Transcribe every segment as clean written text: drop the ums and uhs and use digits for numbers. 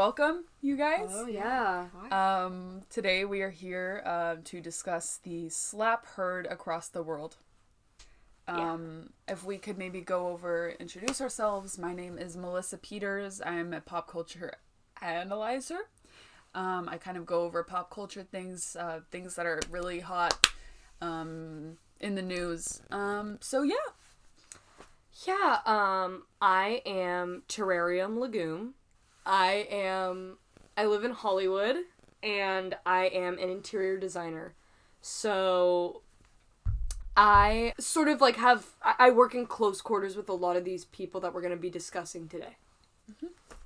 welcome, you guys. Oh, yeah. Today we are here to discuss the slap heard across the world. If we could maybe go over, introduce ourselves. My name is Melissa Peters. I'm a pop culture analyzer. I kind of go over pop culture things, things that are really hot in the news. I am Terrarium Legume. I live in Hollywood, and I am an interior designer. So I sort of I work in close quarters with a lot of these people that we're going to be discussing today.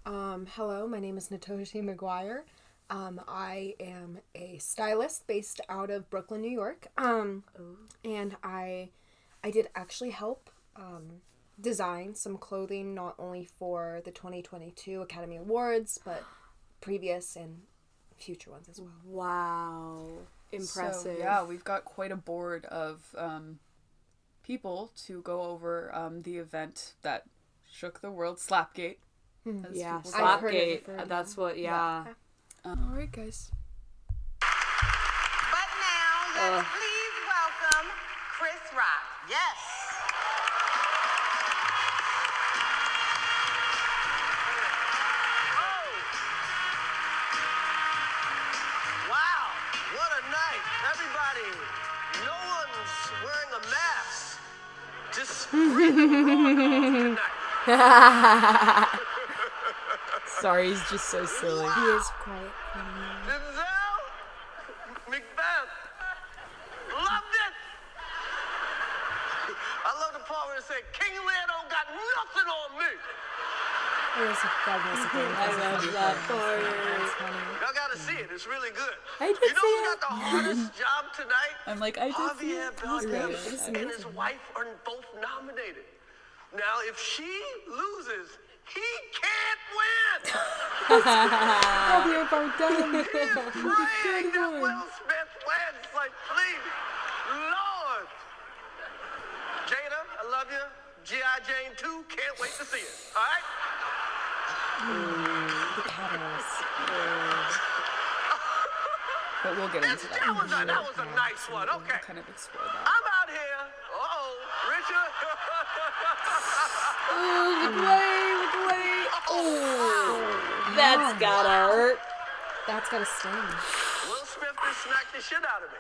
Hello, my name is Natoshi McGuire. I am a stylist based out of Brooklyn, New York. And I did actually help design some clothing not only for the 2022 Academy Awards, but previous and future ones as well. Wow. Impressive. So, we've got quite a board of people to go over the event that shook the world, Slapgate. Yeah, Slapgate. That's what, Alright, guys. But now, let's please welcome Chris Rock. Yes. Wow, what a night. Everybody, no one's wearing a mask. Just really tonight. Sorry, he's just so silly. He is quite funny. Denzel, Macbeth, loved it. I love the part where it said, King Lear don't got nothing on me. It was a fabulous game. I love that part. Y'all gotta see it, it's really good. I did You know see who got the hardest job tonight? I'm like, I did see Javier it. Bardem and his wife are both nominated. Now, if she loses, he can't win. Javier Bardem. He is praying that Will Smith wins. Like, please, Lord. Jada, I love you. G.I. Jane 2, can't wait to see it. All right? The catalyst. But we'll get into that. That was a nice one. We'll Okay. kind of explore that. I'm out here. Richard. Look away. Oh, that's gotta hurt. That's gotta sting. Will Smith just smacked the shit out of me.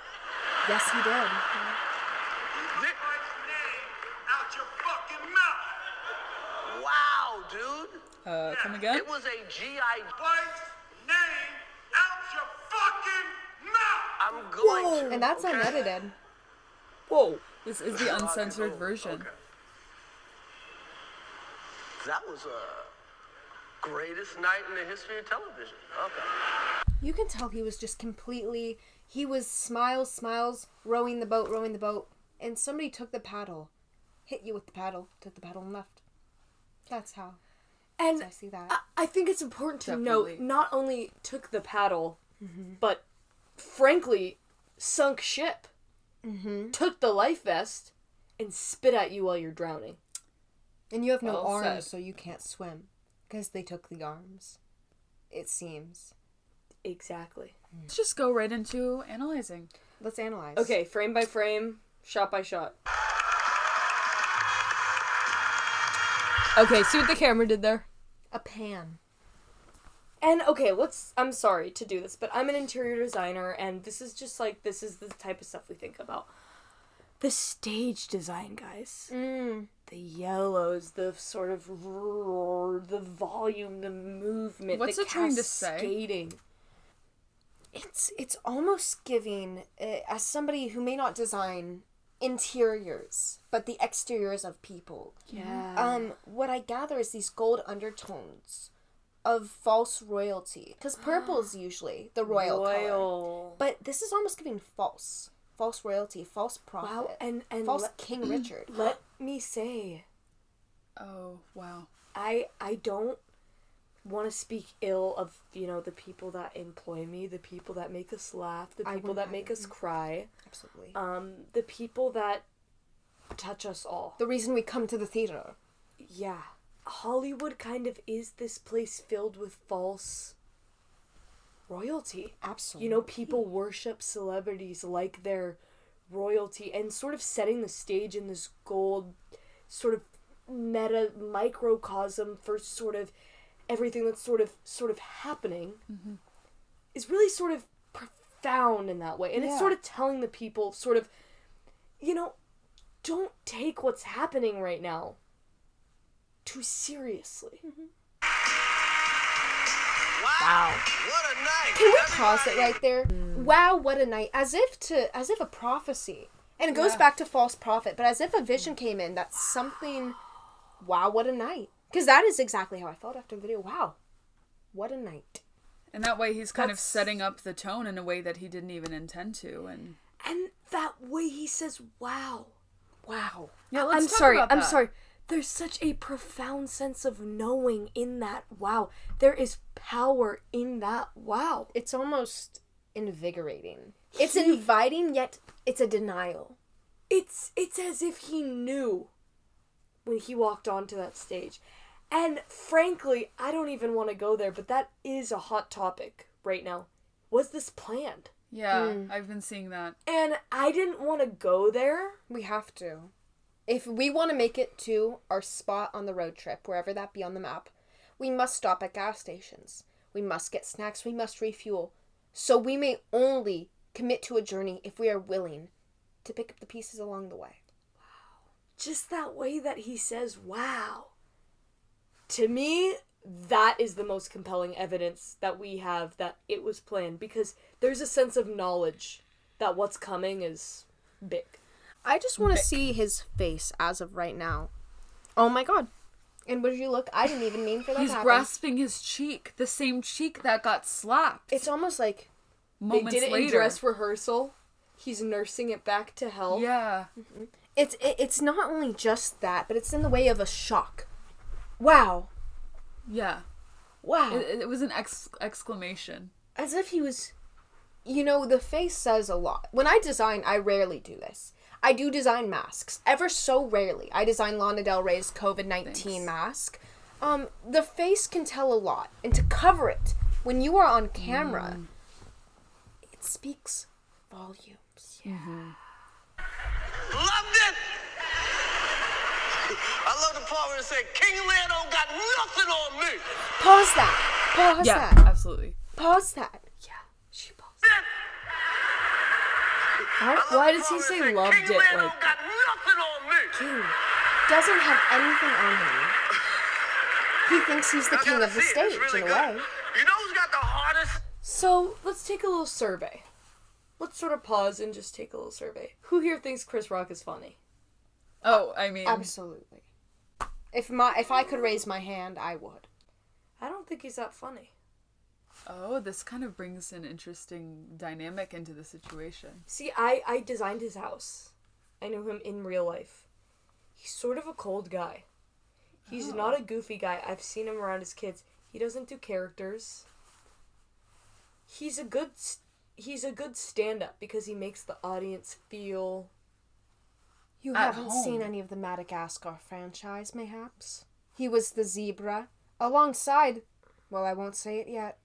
Yes, he did. Get my name out your fucking mouth. Wow, dude. Come again? It was a G.I. White's name out your fucking mouth. I'm going to. And that's okay? unedited. Whoa. This is the uncensored version. Okay. That was a greatest night in the history of television. Okay. You can tell he was just completely... He was smiles, rowing the boat, and somebody took the paddle, hit you with the paddle, took the paddle and left. That's how. And I see that. I think it's important to Definitely. note, not only took the paddle, but frankly, sunk ship. Took the life vest and spit at you while you're drowning. And you have no Well arms, said. so you can't swim. Because they took the arms. It seems. Exactly. Let's just go right into analyzing. Let's analyze. Okay, frame by frame, shot by shot. Okay, see what the camera did there? A pan. And, okay, I'm sorry to do this, but I'm an interior designer, and this is the type of stuff we think about. The stage design, guys. The yellows, the sort of roar, the volume, the movement, What's the it trying to say? cascading. It's almost giving, as somebody who may not design interiors, but the exteriors of people. Yeah. What I gather is these gold undertones of false royalty. Because purple is usually the royal color. But this is almost giving false royalty, false prophet. Wow, and false King Richard. Let me say, Oh, wow. I don't want to speak ill of, the people that employ me, the people that make us laugh, the people that make us cry. Absolutely. The people that touch us all. The reason we come to the theater. Yeah. Hollywood kind of is this place filled with false royalty. Absolutely. You know, people worship celebrities like their royalty, and sort of setting the stage in this gold sort of meta microcosm for sort of everything that's sort of happening is really sort of profound in that way. And it's sort of telling the people sort of, you know, don't take what's happening right now too seriously. Wow. What a night. Can we pause it right there? Wow, what a night. As if a prophecy. And it goes back to false prophet, but as if a vision came in, that's something, wow, what a night. Because that is exactly how I felt after the video. Wow, what a night. And that way he's kind of setting up the tone in a way that he didn't even intend to. And that way he says, wow. Wow. yeah, let's I'm talk sorry, about I'm that. sorry. There's such a profound sense of knowing in that wow. There is power in that wow. It's almost invigorating. It's inviting, yet it's a denial. It's as if he knew when he walked onto that stage. And frankly, I don't even want to go there, but that is a hot topic right now. Was this planned? Yeah, I've been seeing that. And I didn't want to go there. We have to. If we want to make it to our spot on the road trip, wherever that be on the map, we must stop at gas stations. We must get snacks. We must refuel. So we may only commit to a journey if we are willing to pick up the pieces along the way. Just that way that he says, wow. To me, that is the most compelling evidence that we have that it was planned, because there's a sense of knowledge that what's coming is big. I just want to see his face as of right now. Oh my god. And would you look? I didn't even mean for that He's to happen. grasping his cheek, the same cheek that got slapped. It's almost like moments They did it later. in dress rehearsal. He's nursing it back to health. Yeah. it's not only just that, but it's in the way of a shock. Wow. Yeah. Wow. It was an exclamation. As if he was, you know, the face says a lot. When I design, I rarely do this. I do design masks, ever so rarely. I design Lana Del Rey's COVID-19 mask. The face can tell a lot, and to cover it when you are on camera, it speaks volumes. Loved it. I love the part where it said, King Lear don't got nothing on me. Pause that. Pause Yeah, that. absolutely. Pause that. Yeah, she paused. I love Why the does part he where say it loved King it, Lear like- don't got nothing on me. King doesn't have anything on him. He thinks he's the I king gotta of the see it. It's stage, really in a good. way. You know who's got the hardest? So, let's take a little survey. Let's sort of pause and just take a little survey. Who here thinks Chris Rock is funny? Oh, I mean, Absolutely. If I could raise my hand, I would. I don't think he's that funny. oh, this kind of brings an interesting dynamic into the situation. See, I designed his house. I knew him in real life. He's sort of a cold guy. He's not a goofy guy. I've seen him around his kids. He doesn't do characters. He's a good stand-up because he makes the audience feel... You At haven't home. seen any of the Madagascar franchise, mayhaps? He was the zebra, alongside... Well, I won't say it yet.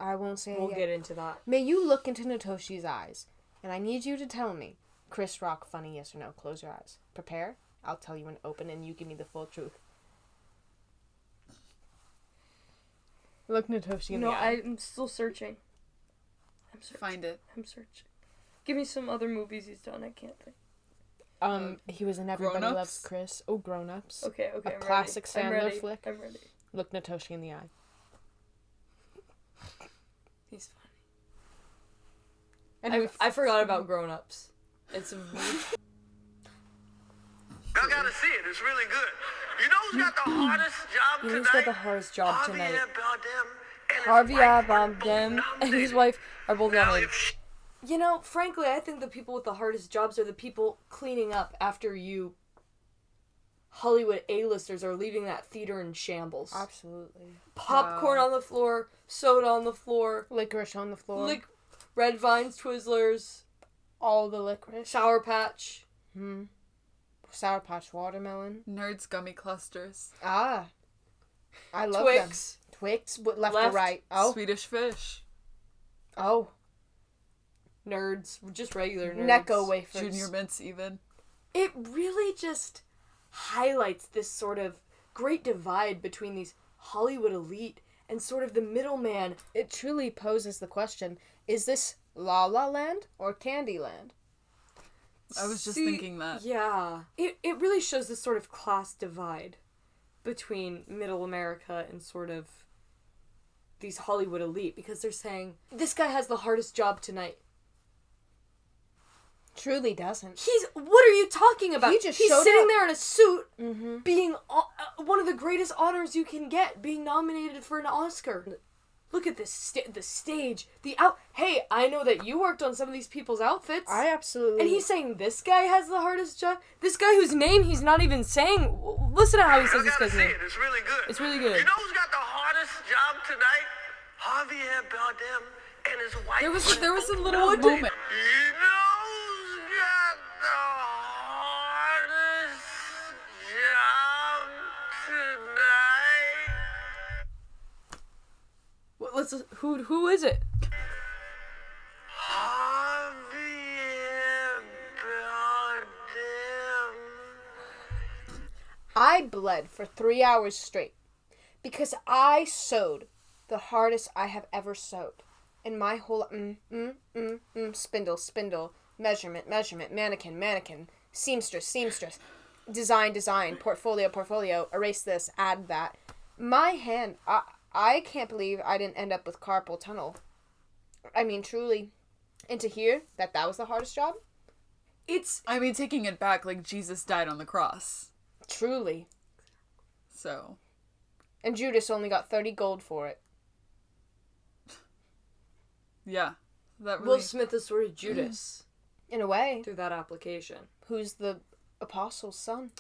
I won't say it We'll yet. get into that. May you look into Natoshi's eyes, and I need you to tell me, Chris Rock funny, yes or no? Close your eyes. Prepare. I'll tell you when open, and you give me the full truth. Look Natoshi in the eye. I'm still searching. I'm searching. Find it. I'm searching. Give me some other movies he's done. I can't think. He was in Everybody Grown Loves Ups? Chris. Oh, Grown Ups. Okay, A I'm classic ready. I'm Sandler ready. flick. I'm ready. Look Natoshi in the eye. He's funny. And I forgot about Grown Ups. It's a Y'all gotta see it. It's really good. You know who's got the hardest job Who's tonight? got the hardest job Javier tonight? Bardem and his Javier wife are both Bardem and his nominated. wife are both Now, nominated. if You know, frankly, I think the people with the hardest jobs are the people cleaning up after you Hollywood A-listers are leaving that theater in shambles. Absolutely. Popcorn on the floor, soda on the floor, Licorice on the floor. Red Vines, Twizzlers, all the licorice. Sour Patch. Sour Patch watermelon. Nerds gummy clusters. Ah. I love Twix. them. Twix, left Left. or right. Oh. Swedish fish. Oh, Nerds. Just regular nerds. Necco wafers. Junior mints even. It really just highlights this sort of great divide between these Hollywood elite and sort of the middleman. It truly poses the question, is this La La Land or Candyland? I was just See, thinking that. Yeah. It really shows this sort of class divide between middle America and sort of these Hollywood elite, because they're saying, this guy has the hardest job tonight. Truly doesn't. What are you talking about? He just He's showed sitting up. there in a suit, being one of the greatest honors you can get, being nominated for an Oscar. Look at this, the stage, Hey, I know that you worked on some of these people's outfits. I absolutely... And he's saying this guy has the hardest job? This guy whose name he's not even saying. Listen to how he says You this gotta guy's see name. it. It's really good. It's really good. You know who's got the hardest job tonight? Javier Bardem and his wife. There was a little moment. You know who's got the hardest job tonight? Well, who is it? Javier Bardem. I bled for 3 hours straight because I sewed the hardest I have ever sewed. In my whole spindle, measurement, mannequin, seamstress, design, portfolio, erase this, add that. My hand, I can't believe I didn't end up with carpal tunnel. I mean, truly, and to hear that was the hardest job? I mean, taking it back, like, Jesus died on the cross. Truly. So. And Judas only got 30 gold for it. Yeah. That really... Will Smith is sort of Judas In a way. through that application. Who's the apostle's son?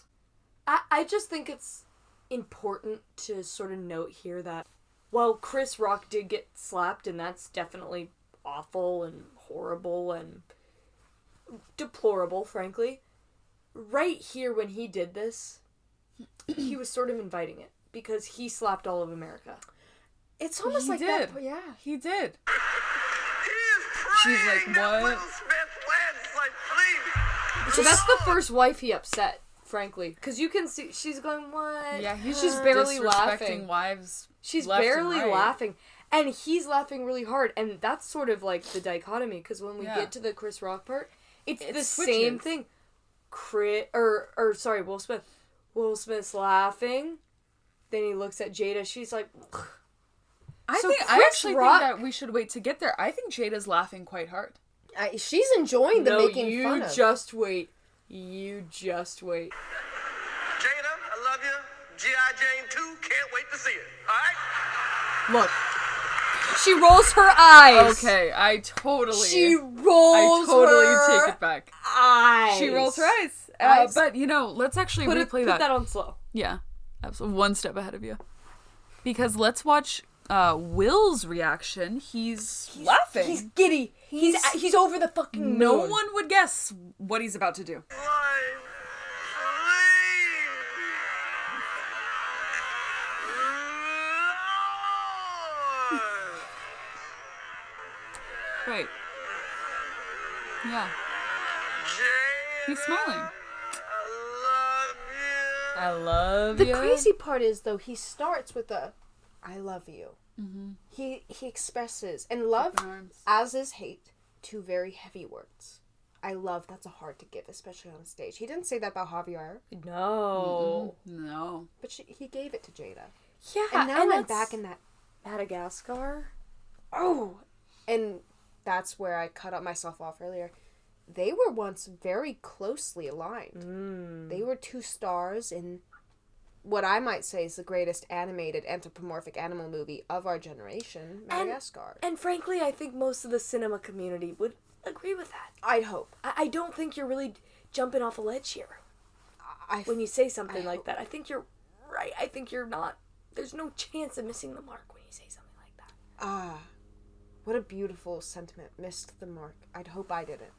I just think it's important to sort of note here that while Chris Rock did get slapped, and that's definitely awful and horrible and deplorable, frankly, right here when he did this, he was sort of inviting it because he slapped all of America. It's almost He like did. that. Yeah. He did. He is She's praying like, that what? Will Smith wins. Like, please. So that's the first wife he upset, frankly, because you can see she's going, what? Yeah, he's she's just barely disrespecting laughing. wives. She's left and barely right. laughing. And he's laughing really hard. And that's sort of like the dichotomy. Because when we Yeah. get to the Chris Rock part, it's It the switches. same thing. Will Smith. Will Smith's laughing. Then he looks at Jada. She's like... I So think I Chris actually Rock- think that we should wait to get there. I think Jada's laughing quite hard. She's enjoying the No, making you fun of. just wait. You just wait. Jada, I love you. G.I. Jane 2, can't wait to see it. All right? Look. She rolls her eyes. Okay, I totally rolls her take it back. eyes. She rolls her eyes. Eyes. But, let's actually replay Put that on slow. Yeah, absolutely. One step ahead of you. Because let's watch Will's reaction. He's laughing. He's giddy. He's over the fucking No moon. one would guess what he's about to do. Like, please. Lord. Right. Yeah. Jada, He's smiling. I love I love you. The crazy part is, though, he starts with a, I love you. Mm-hmm. He expresses, and love, Open arms. as is hate, two very heavy words. I love, that's a hard to give, especially on stage. He didn't say that about Javier, No. No. but he gave it to Jada. Yeah, And now I'm that's back in that, Madagascar. oh! And that's where I cut up myself off earlier. They were once very closely aligned. They were two stars in what I might say is the greatest animated anthropomorphic animal movie of our generation, Madagascar. And frankly, I think most of the cinema community would agree with that. I'd hope. I don't think you're really jumping off a ledge here I when you say something I like hope- that. I think you're right. I think you're not. There's no chance of missing the mark when you say something like that. What a beautiful sentiment. Missed the mark. I'd hope I didn't.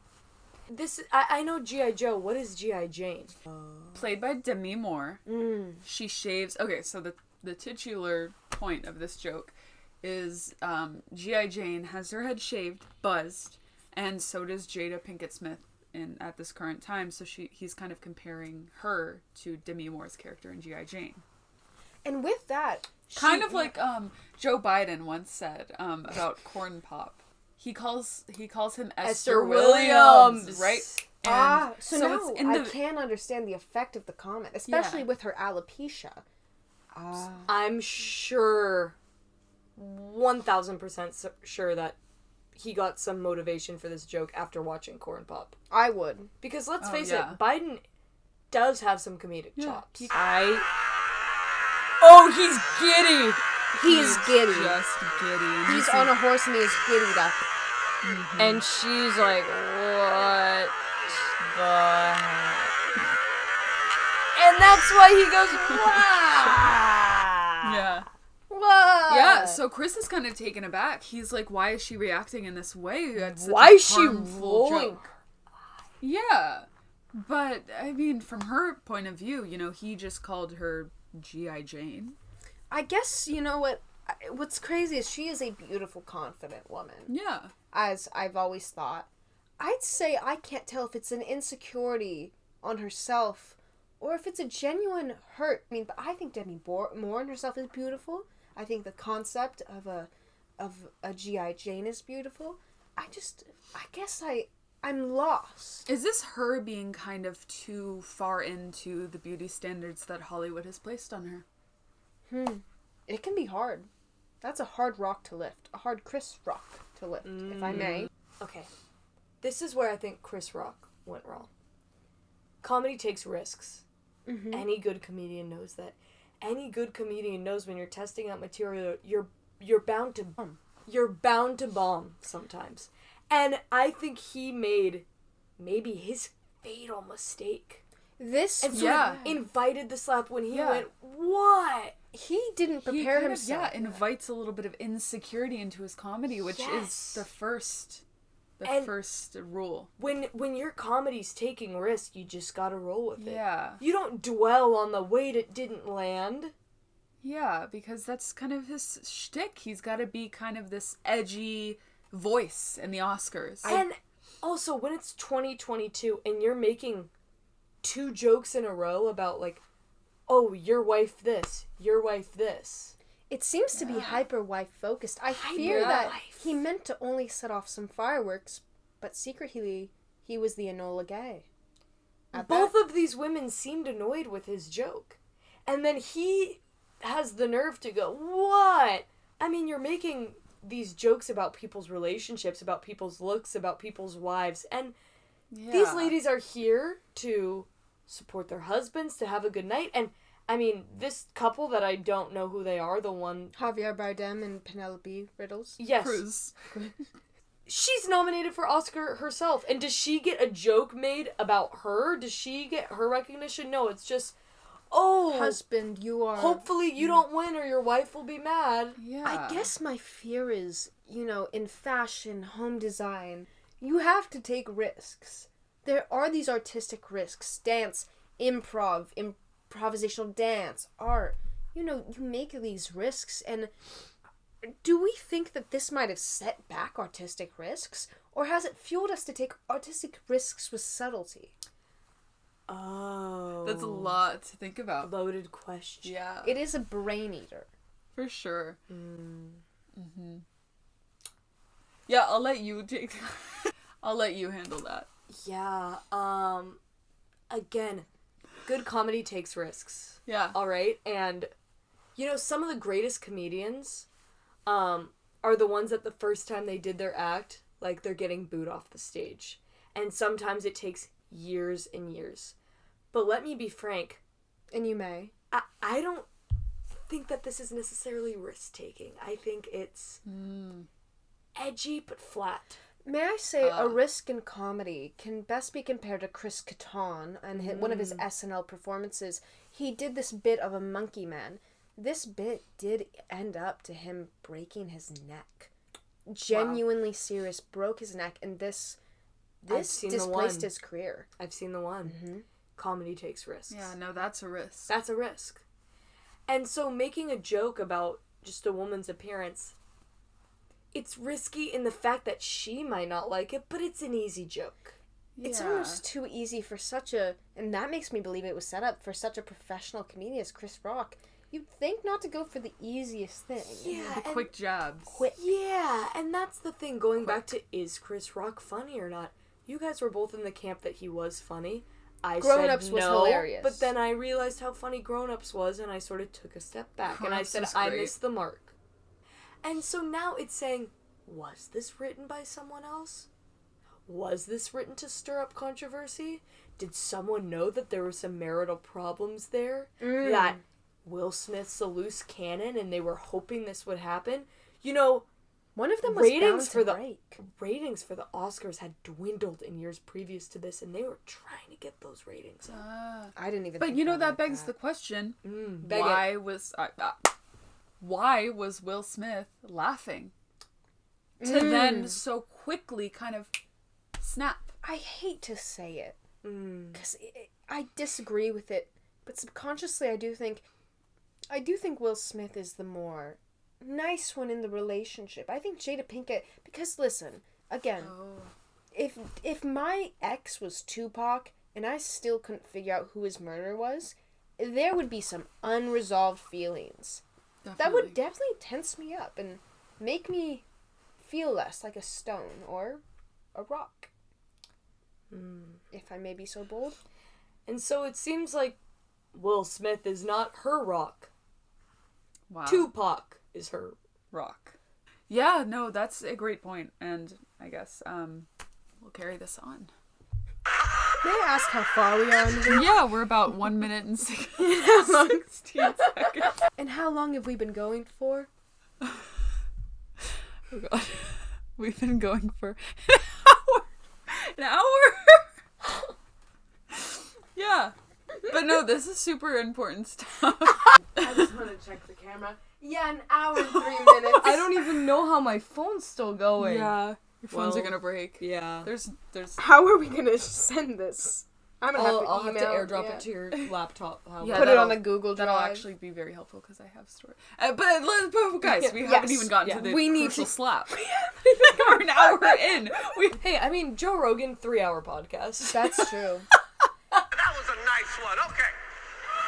I know G.I. Joe. What is G.I. Jane? Played by Demi Moore. She shaves. Okay, so the titular point of this joke is G.I. Jane has her head shaved, buzzed, and so does Jada Pinkett Smith at this current time. So he's kind of comparing her to Demi Moore's character in G.I. Jane. And with that, Kind of like Joe Biden once said about Corn Pop. He calls him Esther Williams, right? And so now it's in the, I can understand the effect of the comment, especially with her alopecia. I'm sure, 1,000% sure that he got some motivation for this joke after watching Corn Pop. I would. Because let's face yeah. it, Biden does have some comedic chops. he- Oh, he's giddy! He's giddy. just giddy. And He's on a horse and he's giddied up. And she's like, what the heck? And that's why he goes, wow! Yeah. What? Yeah, so Chris is kind of taken aback. He's like, why is she reacting in this way? It's such Why a is she harmful rolling? joke. Yeah. But, I mean, from her point of view, he just called her G.I. Jane. I guess, you know what's crazy is she is a beautiful, confident woman. Yeah. As I've always thought. I'd say I can't tell if it's an insecurity on herself or if it's a genuine hurt. I mean, but I think Demi Moore in herself is beautiful. I think the concept of a G.I. Jane is beautiful. I guess I'm lost. Is this her being kind of too far into the beauty standards that Hollywood has placed on her? It can be hard. That's a hard rock to lift. A hard Chris rock to lift, if I may. Okay. This is where I think Chris Rock went wrong. Comedy takes risks. Any good comedian knows that. Any good comedian knows when you're testing out material, you're bound to bomb. You're bound to bomb sometimes. And I think he made maybe his fatal mistake. This, And so Yeah. he invited the slap when he Yeah. went, what? he didn't He prepare kind of, himself. invites a little bit of insecurity into his comedy, which Yes. is the first And- first rule. When your comedy's taking risk, you just gotta roll with it. Yeah. You don't dwell on the weight it didn't land. Yeah, because that's kind of his shtick. He's got to be kind of this edgy voice in the Oscars. And also, when it's 2022 and you're making 2 jokes in a row about, like, oh, your wife this, your wife this. It seems to be hyper wife focused. I fear that Hyper-wife. he meant to only set off some fireworks, but secretly he was the Enola Gay. Both of these women seemed annoyed with his joke. And then he has the nerve to go, what? I mean, you're making these jokes about people's relationships, about people's looks, about people's wives, and these ladies are here to support their husbands, to have a good night, and I mean, this couple that I don't know who they are, the one... Javier Bardem and Penelope Riddles. Yes. Cruz. She's nominated for Oscar herself, and does she get a joke made about her? Does she get her recognition? No, it's just, oh, Husband, you are... hopefully you don't win or your wife will be mad. Yeah. I guess my fear is, in fashion, home design, you have to take risks. There are these artistic risks. Dance, improvisational dance, art. You make these risks, and do we think that this might have set back artistic risks? Or has it fueled us to take artistic risks with subtlety? Oh. That's a lot to think about. Loaded question. Yeah. It is a brain eater. For sure. Mm-hmm. Yeah, I'll let you take... I'll let you handle that. Yeah, again, good comedy takes risks. Yeah. Alright? And, some of the greatest comedians, are the ones that the first time they did their act, like, they're getting booed off the stage. And sometimes it takes years and years. But let me be frank, And you may. I don't think that this is necessarily risk-taking. I think it's edgy but flat. May I say, a risk in comedy can best be compared to Chris Kattan and one of his SNL performances. He did this bit of a monkey man. This bit did end up to him breaking his neck. Genuinely serious, broke his neck, and this seen the displaced one. his career. I've seen the one. Comedy takes risks. Yeah, no, that's a risk. That's a risk. And so making a joke about just a woman's appearance, it's risky in the fact that she might not like it, but it's an easy joke. It's Yeah. almost too easy for such a, and that makes me believe it was set up for such a professional comedian as Chris Rock. You'd think not to go for the easiest thing. Yeah, The quick jabs. Yeah, and that's the thing, going back to, is Chris Rock funny or not? You guys were both in the camp that he was funny. I Grown said Ups was no, hilarious. but then I realized how funny Grown Ups was, and I sort of took a step back, Grown and I Ups said, was I great. missed the mark. And so now it's saying, was this written by someone else? Was this written to stir up controversy? Did someone know that there were some marital problems there? That Will Smith's a loose cannon and they were hoping this would happen? You know, One of them was bound ratings to for the break. ratings for the Oscars had dwindled in years previous to this, and they were trying to get those ratings up. I didn't even. But think you know about that it begs like the question: beg why was Will Smith laughing to then so quickly kind of snap? I hate to say it because I disagree with it, but subconsciously I do think Will Smith is the more nice one in the relationship. I think Jada Pinkett, because listen, again, if my ex was Tupac and I still couldn't figure out who his murderer was, there would be some unresolved feelings. That would definitely tense me up and make me feel less like a stone or a rock. If I may be so bold. And so it seems like Will Smith is not her rock. Wow. Tupac is her. Rock. Yeah, no, that's a great point, and I guess we'll carry this on. May I ask how far we are into this? Yeah, we're about 1 minute and 16 seconds. And how long have we been going for? Oh god. We've been going for an hour. Yeah. But no, this is super important stuff. I just want to check the camera. Yeah, an hour and 3 minutes. I don't even know how my phone's still going. Yeah. Your phones are Well, gonna break. Yeah. There's How are we gonna send this? I'm gonna I'll have have to to email. airdrop yeah. it to your laptop. How Yeah, Put it on that'll- a Google Drive. That'll actually be very helpful because I have storage. But guys, we Yes. haven't even gotten to the We need crucial to- slap. We're an hour in. Hey, I mean, Joe Rogan, 3-hour podcast. That's true. That was a nice one. Okay.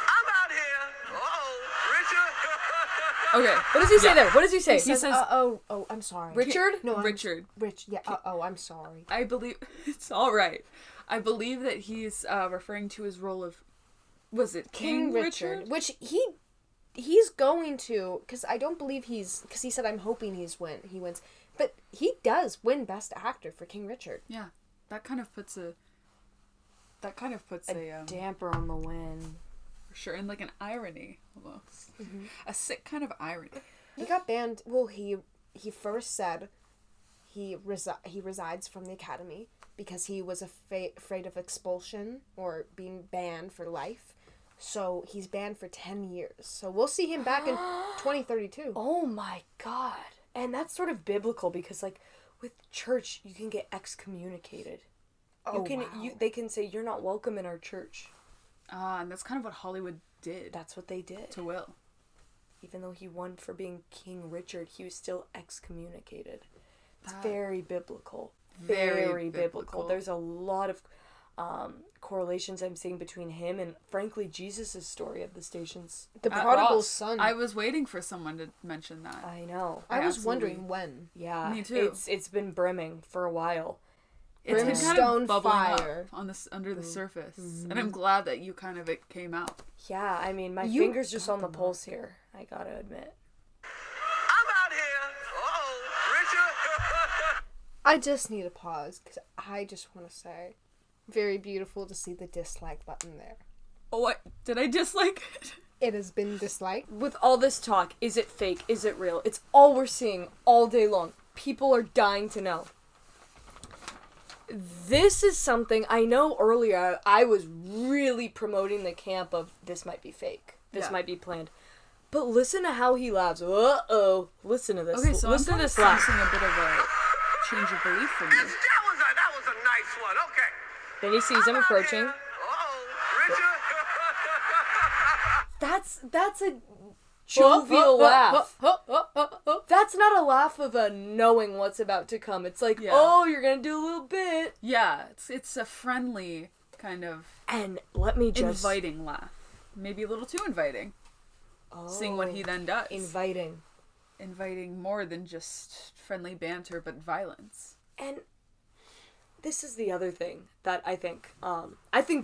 I'm out here. Uh-oh, Richard. Okay. What does he say there? What does he say? He says, I'm sorry. Richard? No, Richard. Rich. Yeah. I'm sorry. I believe it's all right. I believe that he's referring to his role of, was it King Richard? Which he's going to, because I don't believe because he said I'm hoping he wins, but he does win Best Actor for King Richard. Yeah, that kind of puts a Damper on the win. for sure, and like an irony almost, a sick kind of irony. He got banned. Well, he first said he resides from the academy because he was afraid of expulsion or being banned for life. So he's banned for 10 years. So we'll see him back in 2032. Oh my god. And that's sort of biblical because, like, with church, you can get excommunicated. Oh, wow. They can say, you're not welcome in our church. And that's kind of what Hollywood did That's what they did. to Will. Even though he won for being King Richard, he was still excommunicated. It's very biblical. Very biblical. biblical. There's a lot of correlations I'm seeing between him and, frankly, Jesus' story of the stations. The At prodigal Ross, son. I was waiting for someone to mention that. I know. I was absolutely- wondering when. Yeah. Me too. It's been brimming for a while. It's been kind Brimstone of bubbling fire. up on this under the surface, and I'm glad that you kind of it came out. Yeah, I mean, my You finger's just got on the them pulse here. I gotta admit. I'm out here. Uh-oh, Richard. I just need a pause because I just want to say, very beautiful to see the dislike button there. Oh, what did I dislike it? It has been disliked. With all this talk, is it fake? Is it real? It's all we're seeing all day long. People are dying to know. This is something I know earlier I was really promoting the camp of this might be fake. This Yeah. might be planned. But listen to how he laughs. Uh-oh. Listen to this. Okay, so listen I'm to this kind of laugh. sensing a bit of a change of belief from you. That was a nice one. Okay. Then he sees him I'm out approaching. here. Uh-oh, Richard. That's a jovial laugh. That's not a laugh of a knowing what's about to come. It's like, Yeah. oh, you're gonna do a little bit. Yeah, it's a friendly kind of And let me just... inviting laugh. Maybe a little too inviting. Seeing what he then does. Inviting. Inviting more than just friendly banter, but violence. And this is the other thing that I think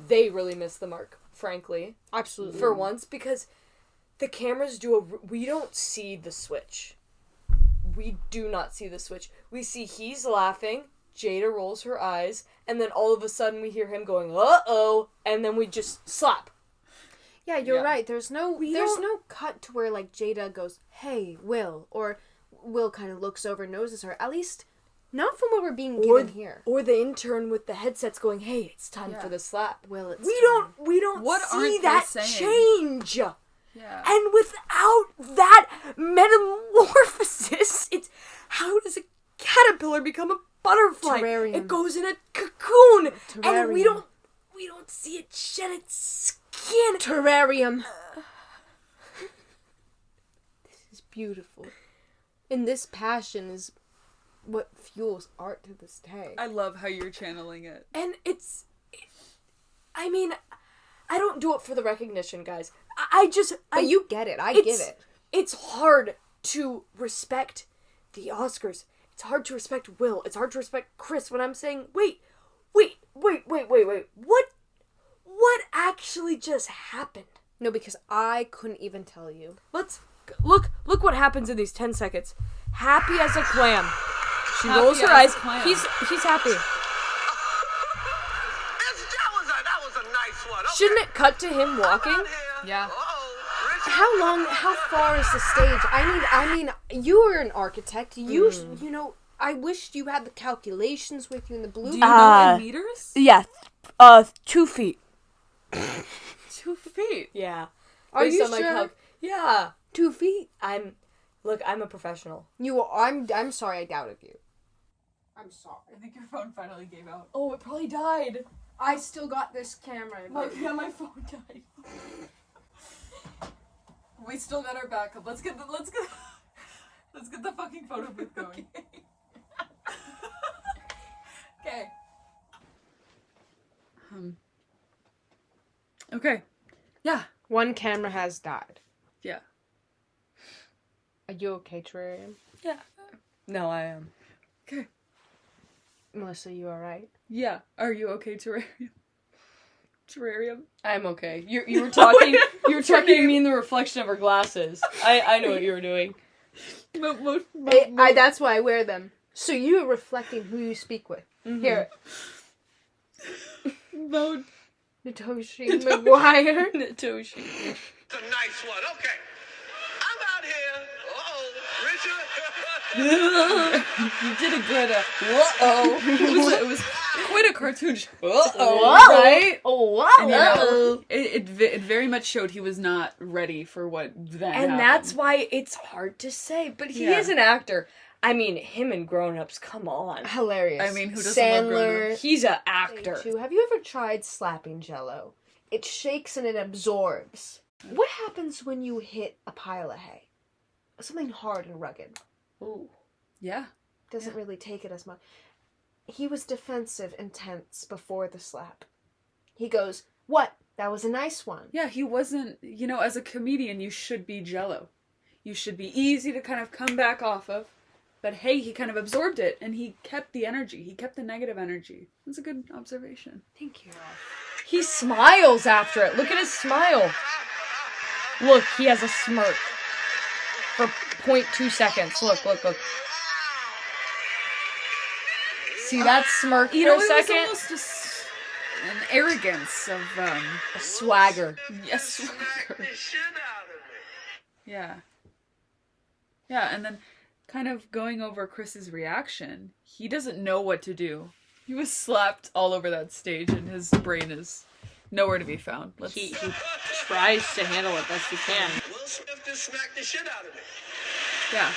they really missed the mark, frankly. Absolutely. For once, because the cameras we don't see the switch. We do not see the switch. We see he's laughing, Jada rolls her eyes, and then all of a sudden we hear him going, uh-oh, and then we just slap. Yeah, you're Yeah. right. There's no don't- no cut to where like Jada goes, "Hey, Will," or Will kind of looks over, noses her. At least not from what we're being given here. Or the intern with the headsets going, hey, it's time Yeah. for the slap. Will, it's We don't What see aren't they that saying? change. Yeah. And without that metamorphosis, it's how does a caterpillar become a butterfly? Terrarium. It goes in a cocoon, and we Terrarium. don't see it shed its skin. terrarium. This is beautiful. And this passion is what fuels art to this day. I love how you're channeling it. And I mean, I don't do it for the recognition, guys. I But you get it. I get it. It's hard to respect the Oscars. It's hard to respect Will. It's hard to respect Chris when I'm saying, wait. What actually just happened? No, because I couldn't even tell you. Let's look what happens in these 10 seconds. Happy as a clam. She Happy rolls her as eyes. a clam. He's happy. That was a nice one. Okay. Shouldn't it cut to him walking? Out here. Yeah. Uh-oh. Richard. How far is the stage? I mean, you are an architect. You know, I wished you had the calculations with you in the blue. Do you know in meters? Yeah, 2 feet. 2 feet. Yeah. Are Based you on, like, sure? yeah. 2 feet. I'm a professional. I'm sorry I doubted you. I'm sorry. I think your phone finally gave out. Oh, it probably died. I still got this camera. My phone died. We still got our backup. Let's get the fucking photo booth going. Okay. Okay. Yeah. One camera has died. Yeah. Are you okay, Terrarium? Yeah. No, I am. Okay. Melissa, you alright? Yeah. Are you okay, Terrarium? Terrarium? I'm okay. You were talking. You were talking to me in the reflection of her glasses. I know what you were doing. That's why I wear them. So you're reflecting who you speak with. Here. Mode. Natoshi McGuire. Natoshi. It's a nice one. Okay. I'm out here. Uh-oh. Richard. You did a good. Uh-oh. It was quite a cartoon. Uh-oh. Right? Oh, And, you know, it very much showed he was not ready for what then And happened. that's why it's hard to say. But he Yeah. is an actor. I mean, him and Grown Ups, come on. Hilarious. I mean, who doesn't love Sandler. Grown-Ups? He's an actor. Too. Have you ever tried slapping Jello? It shakes and it absorbs. What happens when you hit a pile of hay? Something hard and rugged. Ooh. Yeah. Doesn't really take it as much. He was defensive and tense before the slap. He goes, "What? That was a nice one." Yeah, he wasn't, you know, as a comedian, you should be Jello. You should be easy to kind of come back off of. But hey, he kind of absorbed it, and he kept the energy. He kept the negative energy. That's a good observation. Thank you. He smiles after it. Look at his smile. Look, he has a smirk. For 0.2 seconds. Look. See that smirk You for know, a it was second? almost just an arrogance of, A swagger. yes, Smack the shit out of me. yeah. Yeah, and then kind of going over Chris's reaction, he doesn't know what to do. He was slapped all over that stage, and his brain is nowhere to be found. He tries to handle it best he can. Will Smith just smacked the shit out of me. Yeah.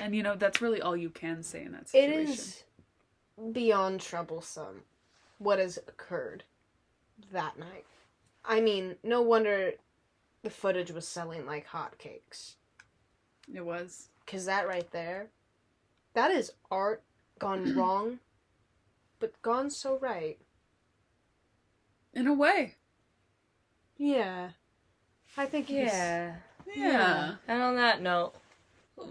And, you know, that's really all you can say in that It situation. is beyond troublesome what has occurred that night. I mean, no wonder the footage was selling like hotcakes. It was. Because that right there, that is art gone wrong, but gone so right. In a way. Yeah. I think Yeah. Yeah. And on that note,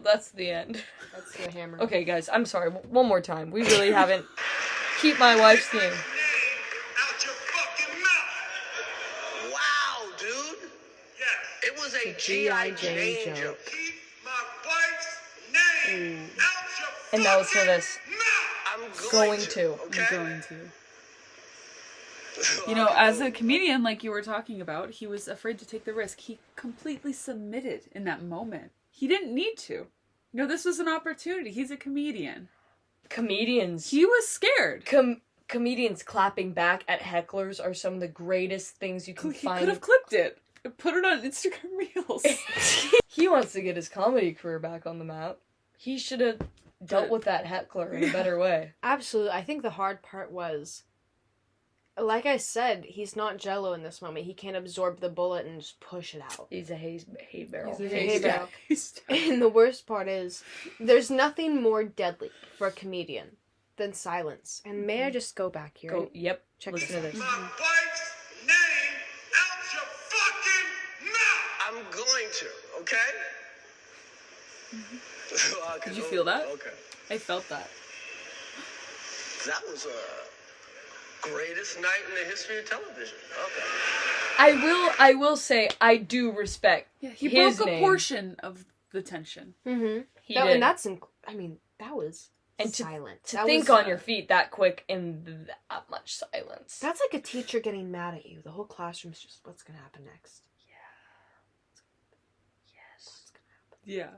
that's the end. that's the hammer. Okay, guys, I'm sorry. One more time. We really haven't. Keep my wife's name. Out your fucking mouth. Wow, dude. Yes. It was a G.I. Jane joke. Keep my wife's name out your And now listen to this. mouth. I'm Going to. Okay? I'm going to. You know, as a comedian, like you were talking about, he was afraid to take the risk. He completely submitted in that moment. He didn't need to. You know, this was an opportunity. He's a comedian. Comedians. He was scared. Comedians clapping back at hecklers are some of the greatest things you can He find. could have clipped it. Put it on Instagram Reels. He wants to get his comedy career back on the map. He should have dealt with that heckler in a better way. Absolutely. I think the hard part was, like I said, he's not Jello in this moment. He can't absorb the bullet and just push it out. He's a hay barrel. He's a haystack. Haystack. And the worst part is, there's nothing more deadly for a comedian than silence. And may I just go back here? Go. Yep. Check Listen to this this. My wife's name out your fucking mouth. I'm going to, okay? Did you feel that? Okay. I felt that. That was greatest night in the history of television. Okay. I will say I do respect Yeah, he his broke a name. portion of the tension. Mm-hmm. He That, did. and that's, I mean, that was And silent. to That think was, on your feet that quick in that much silence. That's like a teacher getting mad at you. The whole classroom's just, what's going to happen next? Yes. Yeah.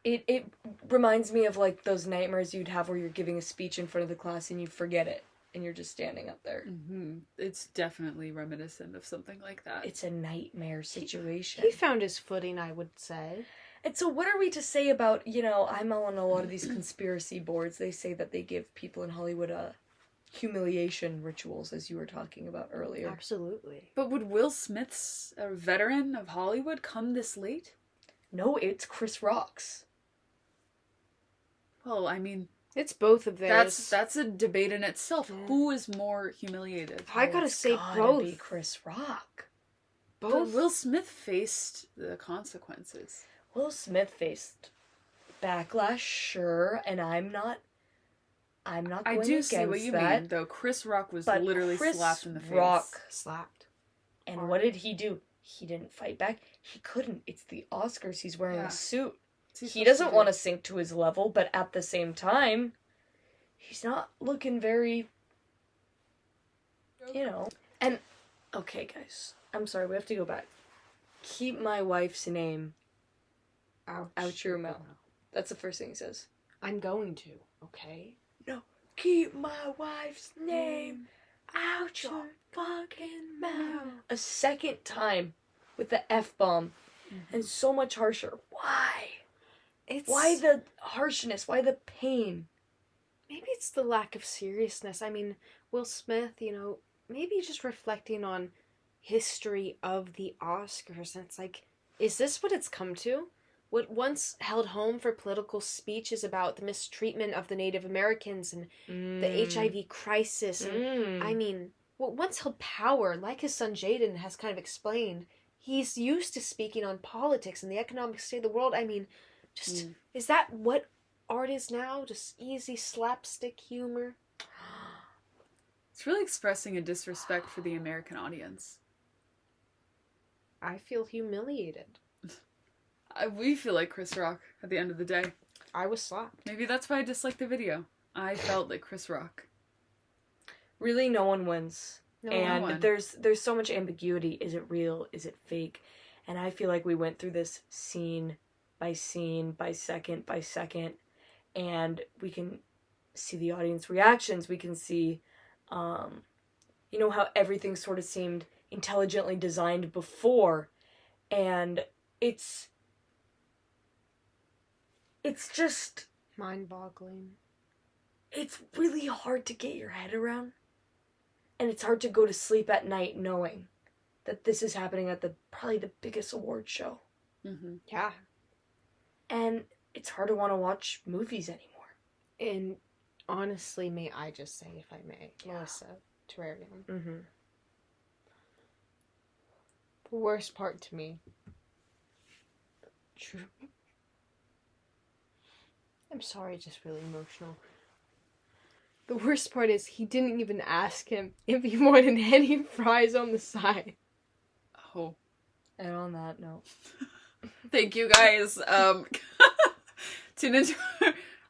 It reminds me of like those nightmares you'd have where you're giving a speech in front of the class and you forget it and you're just standing up there. Hmm. It's definitely reminiscent of something like that. It's a nightmare situation. He found his footing, I would say. And so what are we to say about, I'm on a lot of these conspiracy boards. They say that they give people in Hollywood humiliation rituals, as you were talking about earlier. Absolutely. But would Will Smith's a veteran of Hollywood come this late? No, it's Chris Rock's. Well, I mean, It's both of theirs. that's a debate in itself. Who is more humiliated? I gotta It's say gotta both. be Chris Rock. But Both. Will Smith faced the consequences. Will Smith faced backlash, sure, and I'm not going I do against see what you that. mean, though. Chris Rock was But literally Chris slapped in the face. Rock, Slapped. and what did he do? He didn't fight back. He couldn't. It's the Oscars. He's wearing Yeah. a suit. What's he He supposed doesn't do? want to sink to his level, but at the same time, he's not looking very, And, okay, guys. I'm sorry, we have to go back. Keep my wife's name out your mouth. That's the first thing he says. I'm going to, okay? No, keep my wife's name out your fucking mouth. A second time with the F-bomb. And so much harsher. Why? Why the harshness? Why the pain? Maybe it's the lack of seriousness. I mean, Will Smith, maybe just reflecting on history of the Oscars. And it's like, is this what it's come to? What once held home for political speech is about the mistreatment of the Native Americans and the HIV crisis. And, I mean, what once held power, like his son Jaden has kind of explained, he's used to speaking on politics and the economic state of the world. I mean, just, is that what art is now? Just easy slapstick humor? It's really expressing a disrespect for the American audience. I feel humiliated. We feel like Chris Rock at the end of the day. I was slapped. Maybe that's why I disliked the video. I felt like Chris Rock. Really, no one wins. No and one. there's so much ambiguity. Is it real? Is it fake? And I feel like we went through this scene by scene, by second, and we can see the audience reactions. We can see, how everything sort of seemed intelligently designed before, and it's just, Mind-boggling. it's really hard to get your head around. And it's hard to go to sleep at night knowing that this is happening at probably the biggest award show. Mm-hmm. Yeah. And it's hard to want to watch movies anymore. And honestly, may I just say, if I may, Melissa Terrarium. Mm-hmm. The worst part to me. I'm sorry, just really emotional. The worst part is he didn't even ask him if he wanted any fries on the side. Oh. And on that note, Thank you guys. Tune into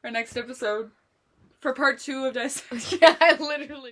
our next episode for part 2 of Dissect. Yeah, I literally.